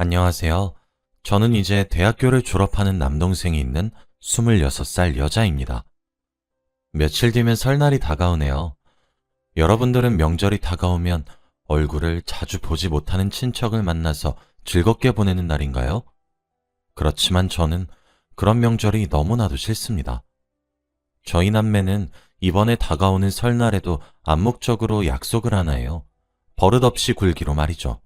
안녕하세요. 저는 이제 대학교를 졸업하는 남동생이 있는 26살 여자입니다. 며칠 뒤면 설날이 다가오네요. 여러분들은 명절이 다가오면 얼굴을 자주 보지 못하는 친척을 만나서 즐겁게 보내는 날인가요? 그렇지만 저는 그런 명절이 너무나도 싫습니다. 저희 남매는 이번에 다가오는 설날에도 암묵적으로 약속을 하나 해요. 버릇없이 굴기로 말이죠.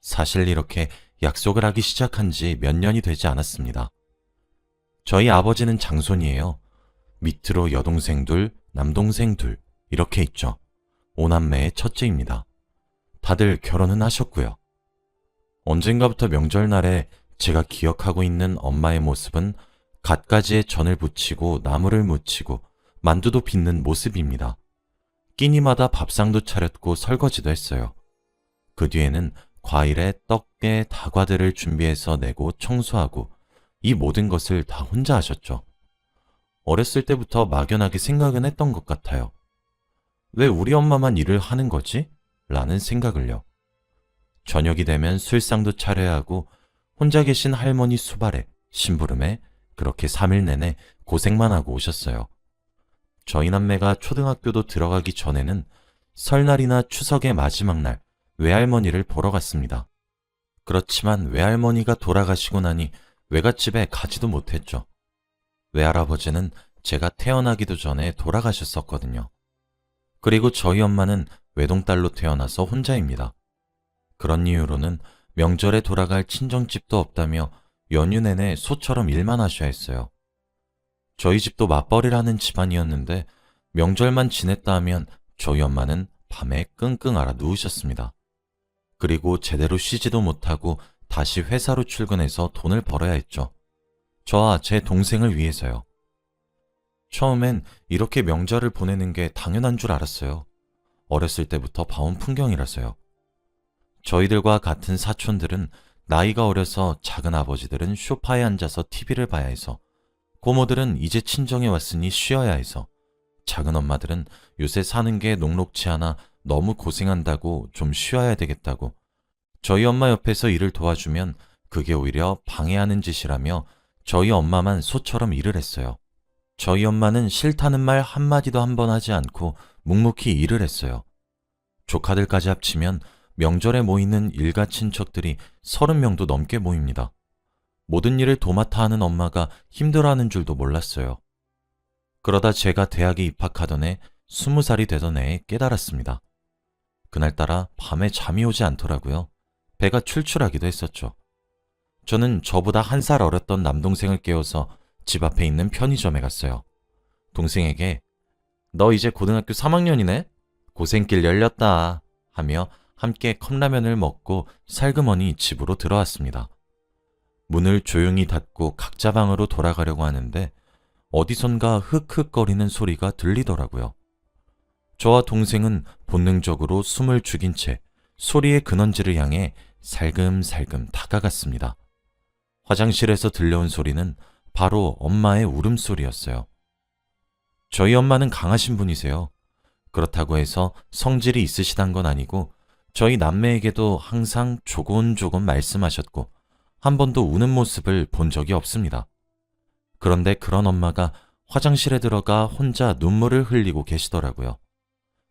사실 이렇게 약속을 하기 시작한 지 몇 년이 되지 않았습니다. 저희 아버지는 장손이에요. 밑으로 여동생 둘, 남동생 둘, 이렇게 있죠. 오남매의 첫째입니다. 다들 결혼은 하셨고요. 언젠가부터 명절날에 제가 기억하고 있는 엄마의 모습은 갖가지에 전을 부치고 나물을 무치고 만두도 빚는 모습입니다. 끼니마다 밥상도 차렸고 설거지도 했어요. 그 뒤에는 과일에 떡에 다과들을 준비해서 내고 청소하고 이 모든 것을 다 혼자 하셨죠. 어렸을 때부터 막연하게 생각은 했던 것 같아요. 왜 우리 엄마만 일을 하는 거지? 라는 생각을요. 저녁이 되면 술상도 차려야 하고 혼자 계신 할머니 수발에 심부름에 그렇게 3일 내내 고생만 하고 오셨어요. 저희 남매가 초등학교도 들어가기 전에는 설날이나 추석의 마지막 날 외할머니를 보러 갔습니다. 그렇지만 외할머니가 돌아가시고 나니 외갓집에 가지도 못했죠. 외할아버지는 제가 태어나기도 전에 돌아가셨었거든요. 그리고 저희 엄마는 외동딸로 태어나서 혼자입니다. 그런 이유로는 명절에 돌아갈 친정집도 없다며 연휴 내내 소처럼 일만 하셔야 했어요. 저희 집도 맞벌이라는 집안이었는데 명절만 지냈다 하면 저희 엄마는 밤에 끙끙 앓아 누우셨습니다. 그리고 제대로 쉬지도 못하고 다시 회사로 출근해서 돈을 벌어야 했죠. 저와 제 동생을 위해서요. 처음엔 이렇게 명절을 보내는 게 당연한 줄 알았어요. 어렸을 때부터 봐온 풍경이라서요. 저희들과 같은 사촌들은 나이가 어려서 작은 아버지들은 소파에 앉아서 TV를 봐야 해서 고모들은 이제 친정에 왔으니 쉬어야 해서 작은 엄마들은 요새 사는 게 녹록치 않아 너무 고생한다고 좀 쉬어야 되겠다고 저희 엄마 옆에서 일을 도와주면 그게 오히려 방해하는 짓이라며 저희 엄마만 소처럼 일을 했어요. 저희 엄마는 싫다는 말 한마디도 한 번 하지 않고 묵묵히 일을 했어요. 조카들까지 합치면 명절에 모이는 일가 친척들이 30명도 넘게 모입니다. 모든 일을 도맡아 하는 엄마가 힘들어하는 줄도 몰랐어요. 그러다 제가 대학에 입학하던 해 20살이 되던 해에 깨달았습니다. 그날따라 밤에 잠이 오지 않더라고요. 배가 출출하기도 했었죠. 저는 저보다 1살 어렸던 남동생을 깨워서 집 앞에 있는 편의점에 갔어요. 동생에게 너 이제 고등학교 3학년이네? 고생길 열렸다 하며 함께 컵라면을 먹고 살그머니 집으로 들어왔습니다. 문을 조용히 닫고 각자 방으로 돌아가려고 하는데 어디선가 흑흑거리는 소리가 들리더라고요. 저와 동생은 본능적으로 숨을 죽인 채 소리의 근원지를 향해 살금살금 다가갔습니다. 화장실에서 들려온 소리는 바로 엄마의 울음소리였어요. 저희 엄마는 강하신 분이세요. 그렇다고 해서 성질이 있으시단 건 아니고 저희 남매에게도 항상 조곤조곤 말씀하셨고 한 번도 우는 모습을 본 적이 없습니다. 그런데 그런 엄마가 화장실에 들어가 혼자 눈물을 흘리고 계시더라고요.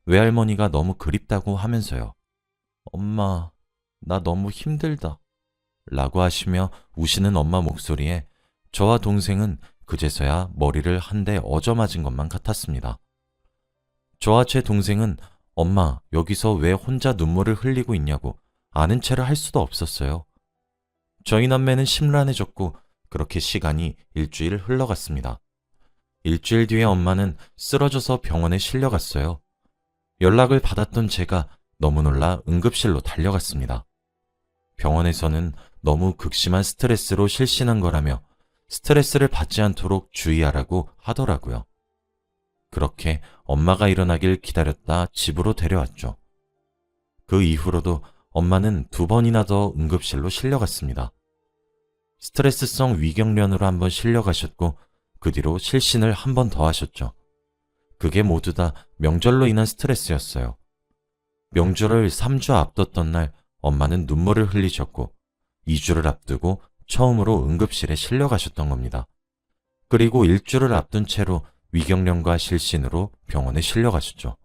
외할머니가 너무 그립다고 하면서요. 엄마, 나 너무 힘들다. 라고 하시며 우시는 엄마 목소리에 저와 동생은 그제서야 머리를 한 대 얻어맞은 것만 같았습니다. 저와 제 동생은 엄마, 여기서 왜 혼자 눈물을 흘리고 있냐고 아는 체를 할 수도 없었어요. 저희 남매는 심란해졌고 그렇게 시간이 일주일 흘러갔습니다. 일주일 뒤에 엄마는 쓰러져서 병원에 실려갔어요. 연락을 받았던 제가 너무 놀라 응급실로 달려갔습니다. 병원에서는 너무 극심한 스트레스로 실신한 거라며 스트레스를 받지 않도록 주의하라고 하더라고요. 그렇게 엄마가 일어나길 기다렸다 집으로 데려왔죠. 그 이후로도 엄마는 2번이나 더 응급실로 실려갔습니다. 스트레스성 위경련으로 한번 실려가셨고 그 뒤로 실신을 한 번 더 하셨죠. 그게 모두 다 명절로 인한 스트레스였어요. 명절을 3주 앞뒀던 날 엄마는 눈물을 흘리셨고 2주를 앞두고 처음으로 응급실에 실려가셨던 겁니다. 그리고 일주를 앞둔 채로 위경련과 실신으로 병원에 실려가셨죠.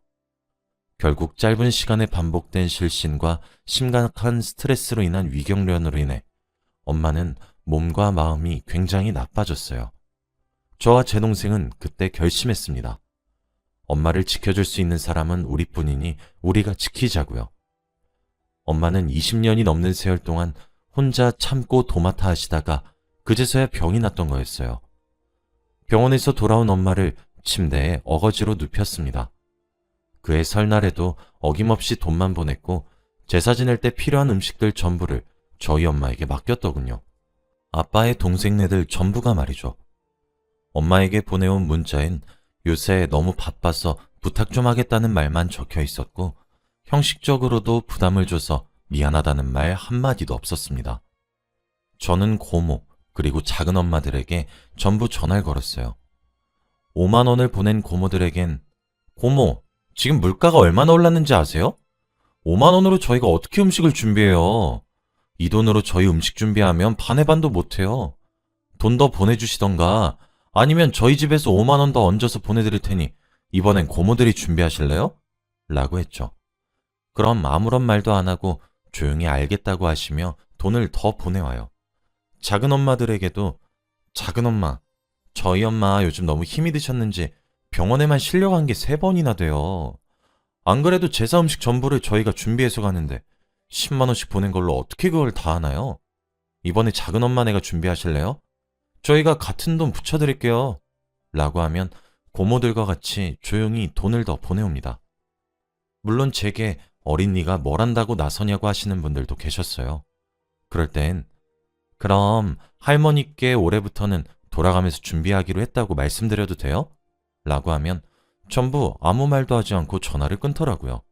결국 짧은 시간에 반복된 실신과 심각한 스트레스로 인한 위경련으로 인해 엄마는 몸과 마음이 굉장히 나빠졌어요. 저와 제 동생은 그때 결심했습니다. 엄마를 지켜줄 수 있는 사람은 우리뿐이니 우리가 지키자고요. 엄마는 20년이 넘는 세월 동안 혼자 참고 도맡아 하시다가 그제서야 병이 났던 거였어요. 병원에서 돌아온 엄마를 침대에 어거지로 눕혔습니다. 그해 설날에도 어김없이 돈만 보냈고 제사 지낼 때 필요한 음식들 전부를 저희 엄마에게 맡겼더군요. 아빠의 동생네들 전부가 말이죠. 엄마에게 보내온 문자엔 요새 너무 바빠서 부탁 좀 하겠다는 말만 적혀 있었고 형식적으로도 부담을 줘서 미안하다는 말 한마디도 없었습니다. 저는 고모 그리고 작은 엄마들에게 전부 전화를 걸었어요. 5만 원을 보낸 고모들에겐 고모, 지금 물가가 얼마나 올랐는지 아세요? 5만 원으로 저희가 어떻게 음식을 준비해요? 이 돈으로 저희 음식 준비하면 반의 반도 못해요. 돈 더 보내주시던가 아니면 저희 집에서 5만 원 더 얹어서 보내드릴 테니 이번엔 고모들이 준비하실래요? 라고 했죠. 그럼 아무런 말도 안 하고 조용히 알겠다고 하시며 돈을 더 보내와요. 작은 엄마들에게도 작은 엄마, 저희 엄마 요즘 너무 힘이 드셨는지 병원에만 실려간 게 3번이나 돼요. 안 그래도 제사 음식 전부를 저희가 준비해서 가는데 10만 원씩 보낸 걸로 어떻게 그걸 다 하나요? 이번에 작은 엄마네가 준비하실래요? 저희가 같은 돈 붙여드릴게요. 라고 하면 고모들과 같이 조용히 돈을 더 보내옵니다. 물론 제게 어린이가 뭘 한다고 나서냐고 하시는 분들도 계셨어요. 그럴 땐 그럼 할머니께 올해부터는 돌아가면서 준비하기로 했다고 말씀드려도 돼요? 라고 하면 전부 아무 말도 하지 않고 전화를 끊더라고요.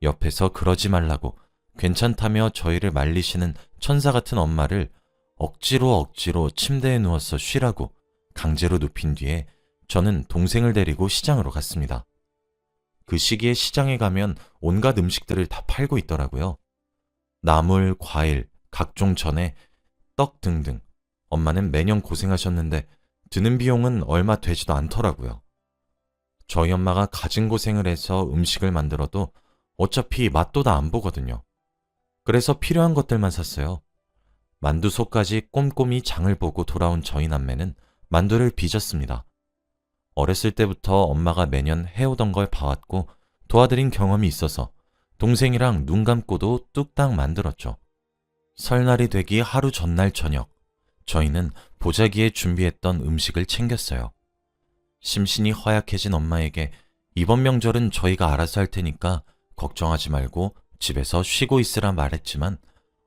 옆에서 그러지 말라고 괜찮다며 저희를 말리시는 천사 같은 엄마를 억지로 침대에 누워서 쉬라고 강제로 눕힌 뒤에 저는 동생을 데리고 시장으로 갔습니다. 그 시기에 시장에 가면 온갖 음식들을 다 팔고 있더라고요. 나물, 과일, 각종 전에 떡 등등. 엄마는 매년 고생하셨는데 드는 비용은 얼마 되지도 않더라고요. 저희 엄마가 가진 고생을 해서 음식을 만들어도 어차피 맛도 다 안 보거든요. 그래서 필요한 것들만 샀어요. 만두소까지 꼼꼼히 장을 보고 돌아온 저희 남매는 만두를 빚었습니다. 어렸을 때부터 엄마가 매년 해오던 걸 봐왔고 도와드린 경험이 있어서 동생이랑 눈 감고도 뚝딱 만들었죠. 설날이 되기 하루 전날 저녁, 저희는 보자기에 준비했던 음식을 챙겼어요. 심신이 허약해진 엄마에게 이번 명절은 저희가 알아서 할 테니까 걱정하지 말고 집에서 쉬고 있으라 말했지만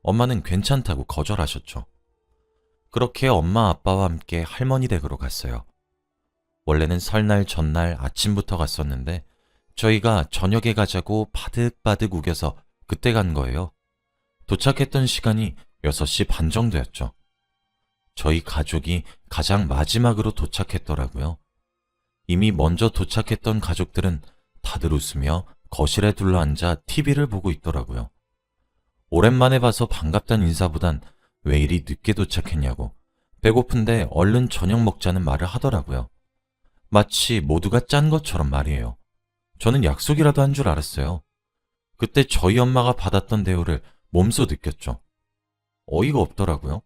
엄마는 괜찮다고 거절하셨죠. 그렇게 엄마 아빠와 함께 할머니 댁으로 갔어요. 원래는 설날 전날 아침부터 갔었는데 저희가 저녁에 가자고 바득바득 우겨서 그때 간 거예요. 도착했던 시간이 6시 반 정도였죠. 저희 가족이 가장 마지막으로 도착했더라고요. 이미 먼저 도착했던 가족들은 다들 웃으며 거실에 둘러앉아 TV를 보고 있더라고요. 오랜만에 봐서 반갑다는 인사보단 왜 이리 늦게 도착했냐고 배고픈데 얼른 저녁 먹자는 말을 하더라고요. 마치 모두가 짠 것처럼 말이에요. 저는 약속이라도 한 줄 알았어요. 그때 저희 엄마가 받았던 대우를 몸소 느꼈죠. 어이가 없더라고요.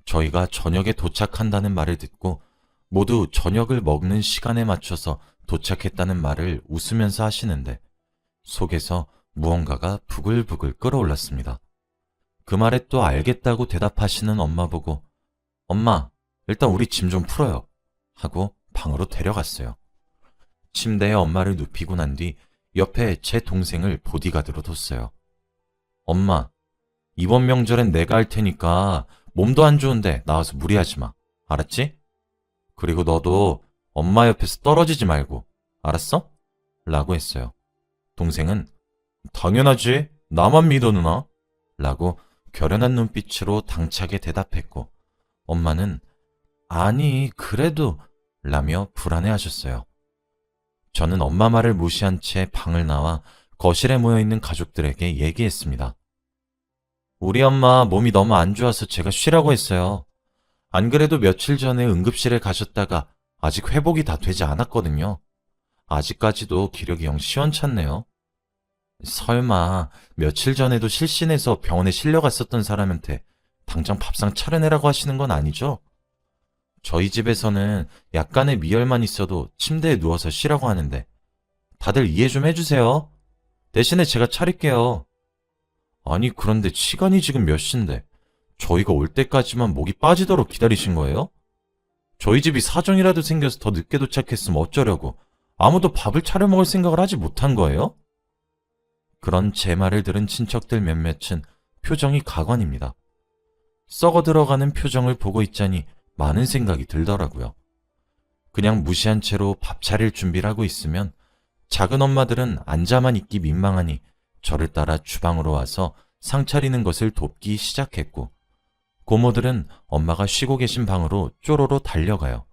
저희가 저녁에 도착한다는 말을 듣고 모두 저녁을 먹는 시간에 맞춰서 도착했다는 말을 웃으면서 하시는데 속에서 무언가가 부글부글 끓어올랐습니다. 그 말에 또 알겠다고 대답하시는 엄마 보고 엄마, 일단 우리 짐 좀 풀어요 하고 방으로 데려갔어요. 침대에 엄마를 눕히고 난 뒤 옆에 제 동생을 보디가드로 뒀어요. 엄마, 이번 명절엔 내가 할 테니까 몸도 안 좋은데 나와서 무리하지 마. 알았지? 그리고 너도 엄마 옆에서 떨어지지 말고. 알았어? 라고 했어요. 동생은 당연하지. 나만 믿어 누나. 라고 결연한 눈빛으로 당차게 대답했고 엄마는 아니 그래도 라며 불안해하셨어요. 저는 엄마 말을 무시한 채 방을 나와 거실에 모여있는 가족들에게 얘기했습니다. 우리 엄마 몸이 너무 안 좋아서 제가 쉬라고 했어요. 안 그래도 며칠 전에 응급실에 가셨다가 아직 회복이 다 되지 않았거든요. 아직까지도 기력이 영 시원찮네요. 설마 며칠 전에도 실신해서 병원에 실려갔었던 사람한테 당장 밥상 차려내라고 하시는 건 아니죠? 저희 집에서는 약간의 미열만 있어도 침대에 누워서 쉬라고 하는데 다들 이해 좀 해주세요. 대신에 제가 차릴게요. 아니 그런데 시간이 지금 몇 시인데 저희가 올 때까지만 목이 빠지도록 기다리신 거예요? 저희 집이 사정이라도 생겨서 더 늦게 도착했으면 어쩌려고 아무도 밥을 차려 먹을 생각을 하지 못한 거예요? 그런 제 말을 들은 친척들 몇몇은 표정이 가관입니다. 썩어 들어가는 표정을 보고 있자니 많은 생각이 들더라고요. 그냥 무시한 채로 밥 차릴 준비를 하고 있으면 작은 엄마들은 앉아만 있기 민망하니 저를 따라 주방으로 와서 상 차리는 것을 돕기 시작했고 고모들은 엄마가 쉬고 계신 방으로 쪼로로 달려가요.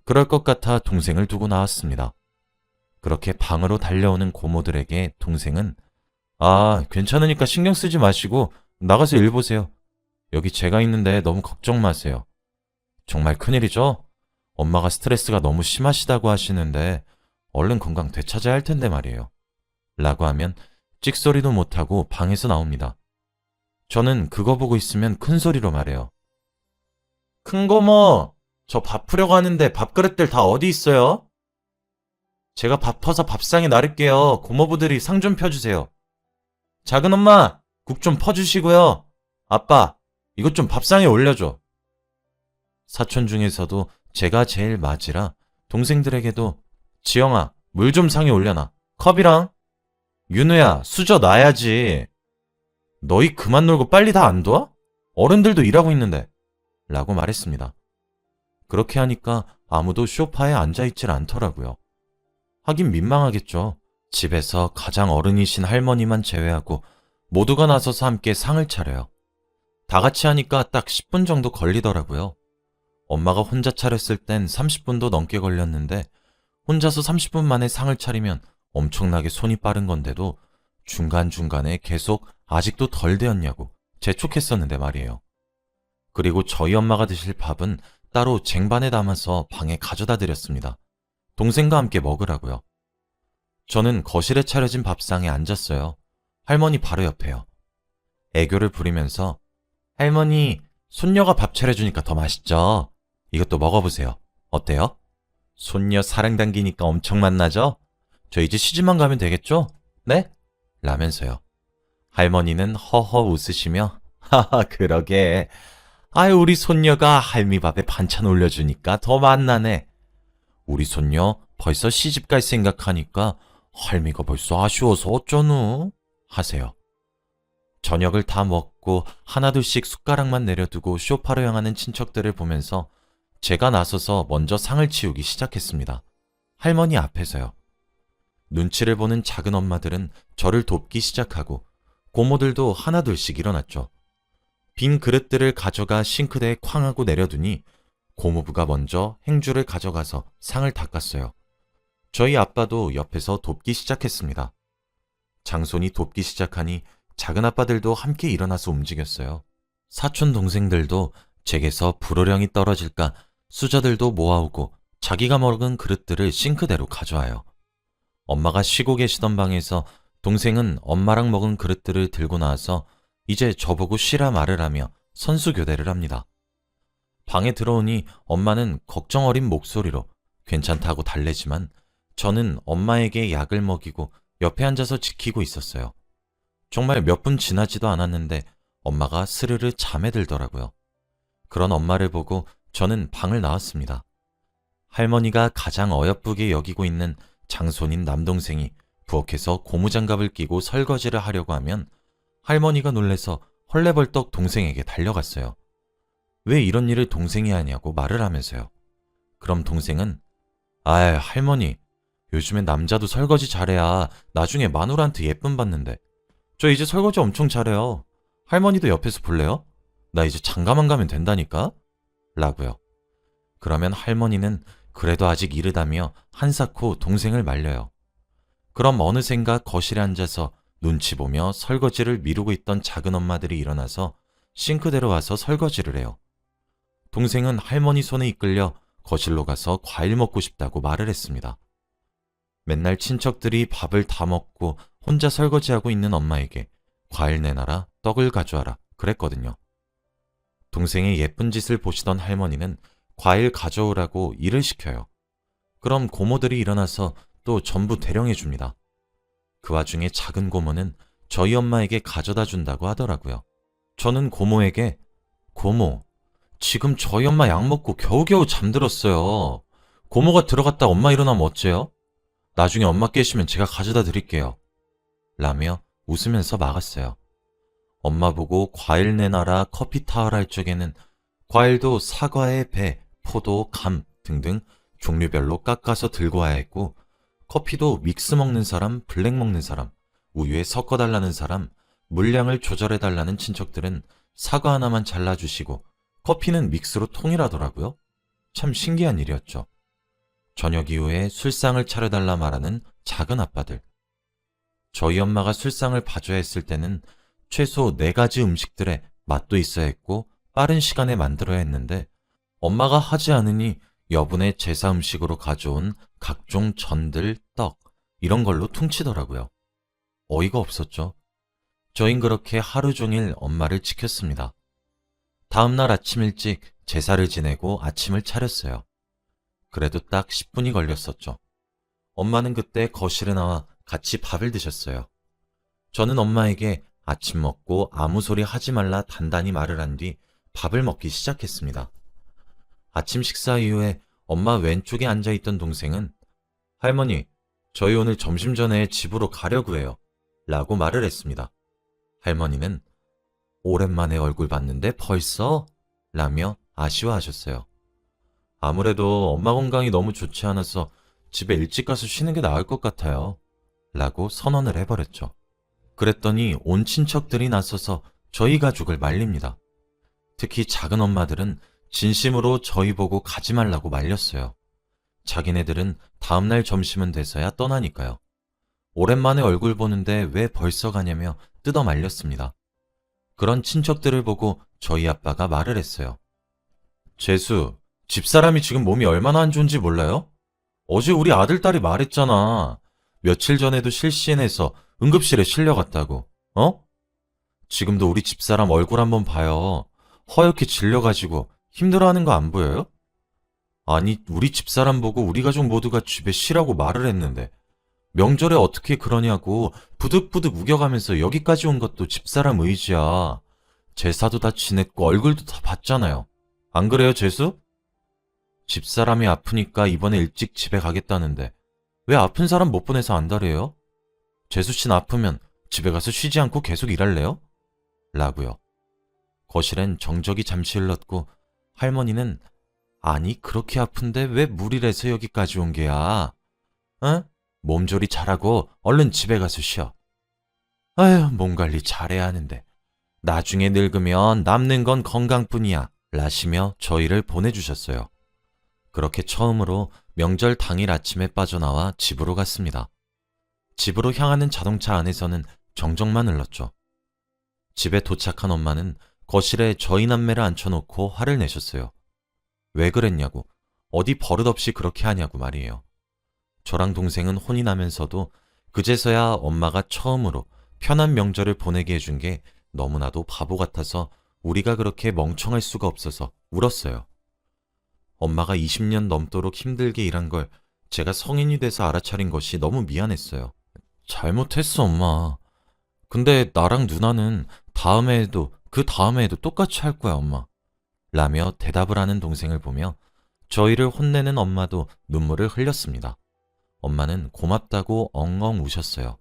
그럴 것 같아 동생을 두고 나왔습니다. 그렇게 방으로 달려오는 고모들에게 동생은 괜찮으니까 신경 쓰지 마시고 나가서 일 보세요. 여기 제가 있는데 너무 걱정 마세요. 정말 큰일이죠? 엄마가 스트레스가 너무 심하시다고 하시는데 얼른 건강 되찾아야 할 텐데 말이에요. 라고 하면 찍소리도 못하고 방에서 나옵니다. 저는 그거 보고 있으면 큰 소리로 말해요. 큰 고모, 저 밥 푸려고 하는데 밥그릇들 다 어디 있어요? 제가 밥 퍼서 밥상에 나를게요. 고모부들이 상 좀 펴주세요. 작은 엄마, 국 좀 퍼주시고요. 아빠, 이것 좀 밥상에 올려줘. 사촌 중에서도 제가 제일 맞이라 동생들에게도 지영아, 물 좀 상에 올려놔. 컵이랑. 윤우야, 수저 놔야지. 너희 그만 놀고 빨리 다 안 도와? 어른들도 일하고 있는데. 라고 말했습니다. 그렇게 하니까 아무도 소파에 앉아있질 않더라고요. 하긴 민망하겠죠. 집에서 가장 어른이신 할머니만 제외하고 모두가 나서서 함께 상을 차려요. 다 같이 하니까 딱 10분 정도 걸리더라고요. 엄마가 혼자 차렸을 땐 30분도 넘게 걸렸는데 혼자서 30분 만에 상을 차리면 엄청나게 손이 빠른 건데도 중간중간에 계속 아직도 덜 되었냐고 재촉했었는데 말이에요. 그리고 저희 엄마가 드실 밥은 따로 쟁반에 담아서 방에 가져다 드렸습니다. 동생과 함께 먹으라고요. 저는 거실에 차려진 밥상에 앉았어요. 할머니 바로 옆에요. 애교를 부리면서 할머니, 손녀가 밥 차려주니까 더 맛있죠? 이것도 먹어보세요. 어때요? 손녀 사랑 담기니까 엄청 맛나죠? 저 이제 시집만 가면 되겠죠? 네? 라면서요. 할머니는 허허 웃으시며 하하 그러게. 아유 우리 손녀가 할미밥에 반찬 올려주니까 더 맛나네. 우리 손녀 벌써 시집갈 생각하니까 할미가 벌써 아쉬워서 어쩌누? 하세요. 저녁을 다 먹고 하나둘씩 숟가락만 내려두고 소파로 향하는 친척들을 보면서 제가 나서서 먼저 상을 치우기 시작했습니다. 할머니 앞에서요. 눈치를 보는 작은 엄마들은 저를 돕기 시작하고 고모들도 하나둘씩 일어났죠. 빈 그릇들을 가져가 싱크대에 쾅 하고 내려두니 고모부가 먼저 행주를 가져가서 상을 닦았어요. 저희 아빠도 옆에서 돕기 시작했습니다. 장손이 돕기 시작하니 작은 아빠들도 함께 일어나서 움직였어요. 사촌 동생들도 제게서 불호령이 떨어질까 수저들도 모아오고 자기가 먹은 그릇들을 싱크대로 가져와요. 엄마가 쉬고 계시던 방에서 동생은 엄마랑 먹은 그릇들을 들고 나와서 이제 저보고 쉬라 말을 하며 선수교대를 합니다. 방에 들어오니 엄마는 걱정 어린 목소리로 괜찮다고 달래지만 저는 엄마에게 약을 먹이고 옆에 앉아서 지키고 있었어요. 정말 몇 분 지나지도 않았는데 엄마가 스르르 잠에 들더라고요. 그런 엄마를 보고 저는 방을 나왔습니다. 할머니가 가장 어여쁘게 여기고 있는 장손인 남동생이 부엌에서 고무장갑을 끼고 설거지를 하려고 하면 할머니가 놀래서 헐레벌떡 동생에게 달려갔어요. 왜 이런 일을 동생이 하냐고 말을 하면서요. 그럼 동생은 할머니, 요즘엔 남자도 설거지 잘해야 나중에 마누라한테 예쁨 받는데 저 이제 설거지 엄청 잘해요. 할머니도 옆에서 볼래요? 나 이제 장가만 가면 된다니까? 라고요. 그러면 할머니는 그래도 아직 이르다며 한사코 동생을 말려요. 그럼 어느샌가 거실에 앉아서 눈치 보며 설거지를 미루고 있던 작은 엄마들이 일어나서 싱크대로 와서 설거지를 해요. 동생은 할머니 손에 이끌려 거실로 가서 과일 먹고 싶다고 말을 했습니다. 맨날 친척들이 밥을 다 먹고 혼자 설거지하고 있는 엄마에게 과일 내놔라, 떡을 가져와라 그랬거든요. 동생의 예쁜 짓을 보시던 할머니는 과일 가져오라고 일을 시켜요. 그럼 고모들이 일어나서 또 전부 대령해 줍니다. 그 와중에 작은 고모는 저희 엄마에게 가져다 준다고 하더라고요. 저는 고모에게 고모, 지금 저희 엄마 약 먹고 겨우겨우 잠들었어요. 고모가 들어갔다 엄마 일어나면 어째요? 나중에 엄마 깨시면 제가 가져다 드릴게요. 라며 웃으면서 막았어요. 엄마 보고 과일 내놔라, 커피 타와라 할 적에는 과일도 사과에 배, 포도, 감 등등 종류별로 깎아서 들고 와야 했고, 커피도 믹스 먹는 사람, 블랙 먹는 사람, 우유에 섞어달라는 사람, 물량을 조절해달라는 친척들은 사과 하나만 잘라주시고 커피는 믹스로 통일하더라고요. 참 신기한 일이었죠. 저녁 이후에 술상을 차려달라 말하는 작은 아빠들. 저희 엄마가 술상을 봐줘야 했을 때는 최소 4가지 음식들의 맛도 있어야 했고 빠른 시간에 만들어야 했는데 엄마가 하지 않으니 여분의 제사 음식으로 가져온 각종 전들, 떡 이런 걸로 퉁치더라고요. 어이가 없었죠. 저흰 그렇게 하루 종일 엄마를 지켰습니다. 다음날 아침 일찍 제사를 지내고 아침을 차렸어요. 그래도 딱 10분이 걸렸었죠. 엄마는 그때 거실에 나와 같이 밥을 드셨어요. 저는 엄마에게 아침 먹고 아무 소리 하지 말라 단단히 말을 한 뒤 밥을 먹기 시작했습니다. 아침 식사 이후에 엄마 왼쪽에 앉아있던 동생은 할머니, 저희 오늘 점심 전에 집으로 가려고 해요. 라고 말을 했습니다. 할머니는 오랜만에 얼굴 봤는데 벌써? 라며 아쉬워하셨어요. 아무래도 엄마 건강이 너무 좋지 않아서 집에 일찍 가서 쉬는 게 나을 것 같아요. 라고 선언을 해버렸죠. 그랬더니 온 친척들이 나서서 저희 가족을 말립니다. 특히 작은 엄마들은 진심으로 저희 보고 가지 말라고 말렸어요. 자기네들은 다음날 점심은 돼서야 떠나니까요. 오랜만에 얼굴 보는데 왜 벌써 가냐며 뜯어 말렸습니다. 그런 친척들을 보고 저희 아빠가 말을 했어요. 재수, 집사람이 지금 몸이 얼마나 안 좋은지 몰라요? 어제 우리 아들딸이 말했잖아. 며칠 전에도 실시엔에서 응급실에 실려갔다고. 어? 지금도 우리 집사람 얼굴 한번 봐요. 허옇게 질려가지고 힘들어하는 거 안 보여요? 아니, 우리 집사람 보고 우리 가족 모두가 집에 쉬라고 말을 했는데 명절에 어떻게 그러냐고 부득부득 우겨가면서 여기까지 온 것도 집사람 의지야. 제사도 다 지냈고 얼굴도 다 봤잖아요. 안 그래요, 재수? 집사람이 아프니까 이번에 일찍 집에 가겠다는데 왜 아픈 사람 못 보내서 안달해요? 재수 씨는 아프면 집에 가서 쉬지 않고 계속 일할래요? 라고요. 거실엔 정적이 잠시 흘렀고 할머니는 아니 그렇게 아픈데 왜 무리해서 여기까지 온 게야? 응? 몸조리 잘하고 얼른 집에 가서 쉬어. 아휴, 몸 관리 잘해야 하는데 나중에 늙으면 남는 건 건강뿐이야 라시며 저희를 보내주셨어요. 그렇게 처음으로 명절 당일 아침에 빠져나와 집으로 갔습니다. 집으로 향하는 자동차 안에서는 정적만 흘렀죠. 집에 도착한 엄마는 거실에 저희 남매를 앉혀놓고 화를 내셨어요. 왜 그랬냐고, 어디 버릇없이 그렇게 하냐고 말이에요. 저랑 동생은 혼이 나면서도 그제서야 엄마가 처음으로 편한 명절을 보내게 해준 게 너무나도 바보 같아서 우리가 그렇게 멍청할 수가 없어서 울었어요. 엄마가 20년 넘도록 힘들게 일한 걸 제가 성인이 돼서 알아차린 것이 너무 미안했어요. 잘못했어, 엄마. 근데 나랑 누나는 다음해에도 그 다음해에도 똑같이 할 거야, 엄마. 라며 대답을 하는 동생을 보며 저희를 혼내는 엄마도 눈물을 흘렸습니다. 엄마는 고맙다고 엉엉 우셨어요.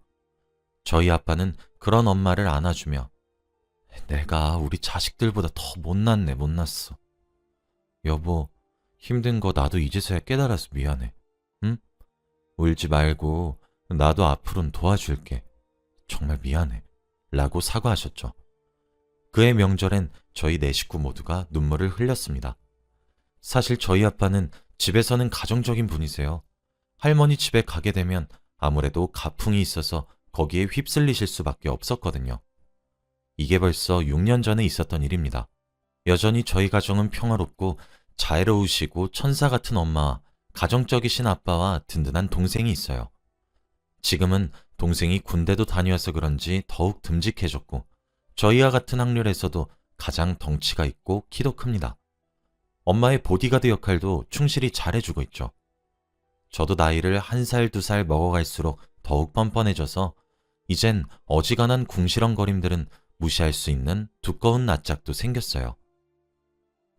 저희 아빠는 그런 엄마를 안아주며 내가 우리 자식들보다 더 못났어. 여보, 힘든 거 나도 이제서야 깨달아서 미안해. 응? 울지 말고 나도 앞으로는 도와줄게. 정말 미안해. 라고 사과하셨죠. 그해 명절엔 저희 4식구 모두가 눈물을 흘렸습니다. 사실 저희 아빠는 집에서는 가정적인 분이세요. 할머니 집에 가게 되면 아무래도 가풍이 있어서 거기에 휩쓸리실 수밖에 없었거든요. 이게 벌써 6년 전에 있었던 일입니다. 여전히 저희 가정은 평화롭고 자애로우시고 천사 같은 엄마와 가정적이신 아빠와 든든한 동생이 있어요. 지금은 동생이 군대도 다녀와서 그런지 더욱 듬직해졌고 저희와 같은 학년에서도 가장 덩치가 있고 키도 큽니다. 엄마의 보디가드 역할도 충실히 잘해주고 있죠. 저도 나이를 1살, 2살 먹어갈수록 더욱 뻔뻔해져서 이젠 어지간한 궁시렁거림들은 무시할 수 있는 두꺼운 낯짝도 생겼어요.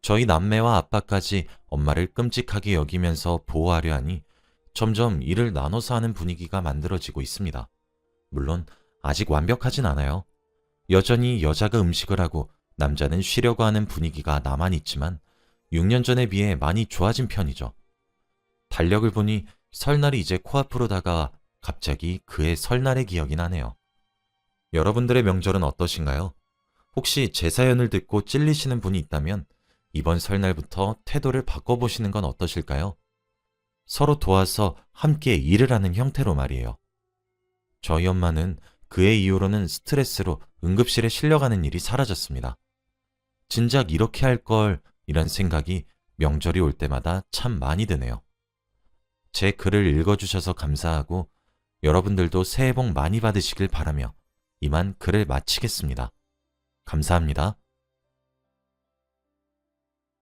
저희 남매와 아빠까지 엄마를 끔찍하게 여기면서 보호하려 하니 점점 일을 나눠서 하는 분위기가 만들어지고 있습니다. 물론 아직 완벽하진 않아요. 여전히 여자가 음식을 하고 남자는 쉬려고 하는 분위기가 남아 있지만 6년 전에 비해 많이 좋아진 편이죠. 달력을 보니 설날이 이제 코앞으로 다가와 갑자기 그의 설날의 기억이 나네요. 여러분들의 명절은 어떠신가요? 혹시 제 사연을 듣고 찔리시는 분이 있다면 이번 설날부터 태도를 바꿔보시는 건 어떠실까요? 서로 도와서 함께 일을 하는 형태로 말이에요. 저희 엄마는 그의 이후로는 스트레스로 응급실에 실려가는 일이 사라졌습니다. 진작 이렇게 할 걸 이란 생각이 명절이 올 때마다 참 많이 드네요. 제 글을 읽어주셔서 감사하고 여러분들도 새해 복 많이 받으시길 바라며 이만 글을 마치겠습니다. 감사합니다.